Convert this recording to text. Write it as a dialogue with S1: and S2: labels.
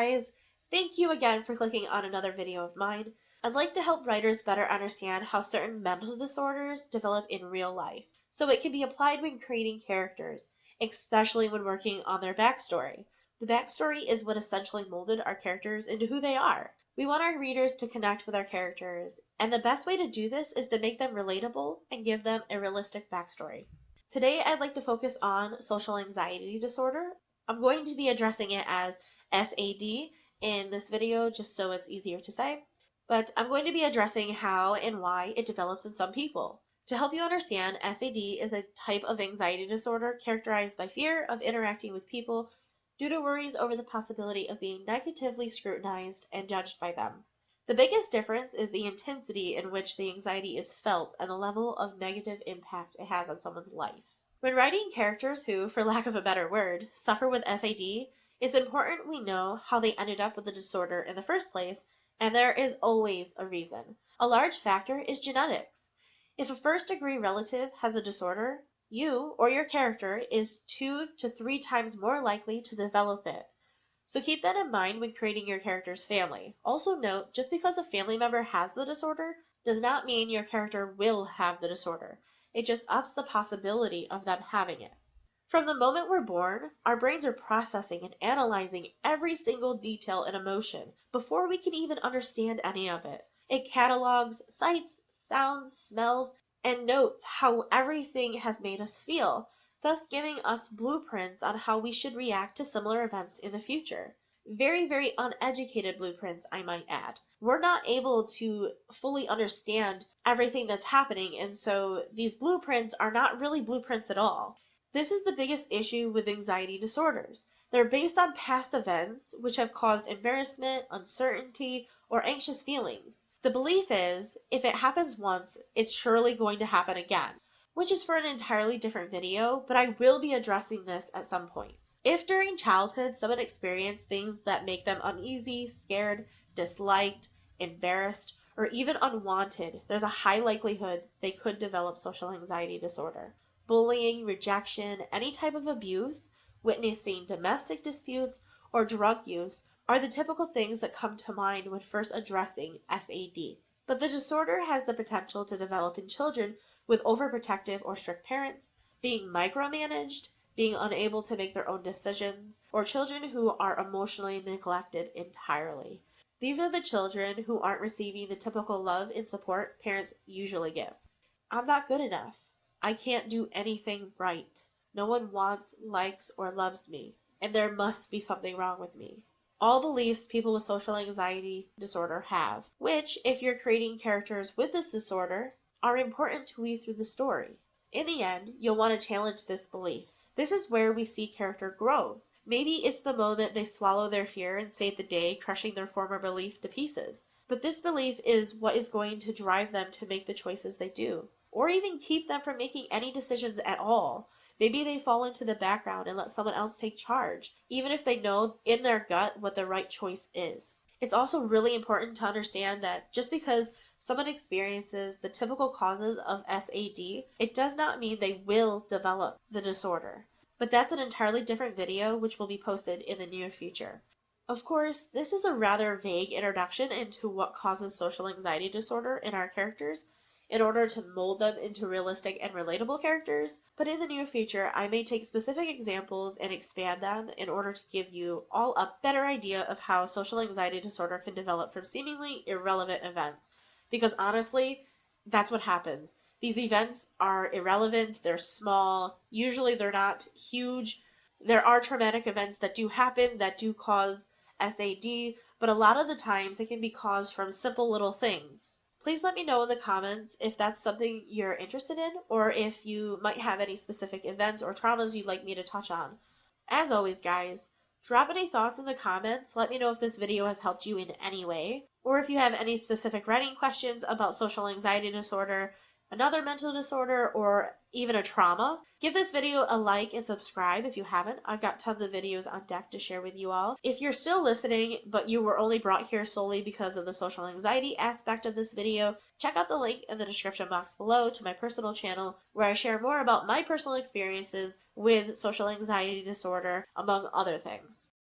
S1: guys! Thank you again for clicking on another video of mine. I'd like to help writers better understand how certain mental disorders develop in real life, so it can be applied when creating characters, especially when working on their backstory. The backstory is what essentially molded our characters into who they are. We want our readers to connect with our characters, and the best way to do this is to make them relatable and give them a realistic backstory. Today, I'd like to focus on social anxiety disorder. I'm going to be addressing it as SAD in this video, just so it's easier to say. But I'm going to be addressing how and why it develops in some people. To help you understand, SAD is a type of anxiety disorder characterized by fear of interacting with people due to worries over the possibility of being negatively scrutinized and judged by them. The biggest difference is the intensity in which the anxiety is felt and the level of negative impact it has on someone's life. When writing characters who, for lack of a better word, suffer with SAD, it's important we know how they ended up with the disorder in the first place, and there is always a reason. A large factor is genetics. If a first-degree relative has a disorder, you or your character is 2 to 3 times more likely to develop it. So keep that in mind when creating your character's family. Also note, just because a family member has the disorder does not mean your character will have the disorder. It just ups the possibility of them having it. From the moment we're born, our brains are processing and analyzing every single detail and emotion before we can even understand any of it. It catalogs sights, sounds, smells, and notes how everything has made us feel, thus giving us blueprints on how we should react to similar events in the future. Very, very uneducated blueprints, I might add. We're not able to fully understand everything that's happening, and so these blueprints are not really blueprints at all. This is the biggest issue with anxiety disorders. They're based on past events which have caused embarrassment, uncertainty, or anxious feelings. The belief is, if it happens once, it's surely going to happen again, which is for an entirely different video, but I will be addressing this at some point. If during childhood someone experienced things that make them uneasy, scared, disliked, embarrassed, or even unwanted, there's a high likelihood they could develop social anxiety disorder. Bullying, rejection, any type of abuse, witnessing domestic disputes, or drug use are the typical things that come to mind when first addressing SAD. But the disorder has the potential to develop in children with overprotective or strict parents, being micromanaged, being unable to make their own decisions, or children who are emotionally neglected entirely. These are the children who aren't receiving the typical love and support parents usually give. I'm not good enough. I can't do anything right. No one wants, likes, or loves me, and there must be something wrong with me. All beliefs people with social anxiety disorder have, which, if you're creating characters with this disorder, are important to weave through the story. In the end, you'll want to challenge this belief. This is where we see character growth. Maybe it's the moment they swallow their fear and save the day, crushing their former belief to pieces. But this belief is what is going to drive them to make the choices they do, or even keep them from making any decisions at all. Maybe they fall into the background and let someone else take charge, even if they know in their gut what the right choice is. It's also really important to understand that just because someone experiences the typical causes of SAD, it does not mean they will develop the disorder. But that's an entirely different video which will be posted in the near future. Of course, this is a rather vague introduction into what causes social anxiety disorder in our characters, in order to mold them into realistic and relatable characters, but in the near future I may take specific examples and expand them in order to give you all a better idea of how social anxiety disorder can develop from seemingly irrelevant events, because honestly, that's what happens. These events are irrelevant, they're small, usually they're not huge. There are traumatic events that do happen that do cause SAD, but a lot of the times it can be caused from simple little things. Please let me know in the comments if that's something you're interested in, or if you might have any specific events or traumas you'd like me to touch on. As always, guys, drop any thoughts in the comments. Let me know if this video has helped you in any way, or if you have any specific writing questions about social anxiety disorder, another mental disorder, or even a trauma. Give this video a like and subscribe if you haven't. I've got tons of videos on deck to share with you all. If you're still listening, but you were only brought here solely because of the social anxiety aspect of this video, check out the link in the description box below to my personal channel, where I share more about my personal experiences with social anxiety disorder, among other things.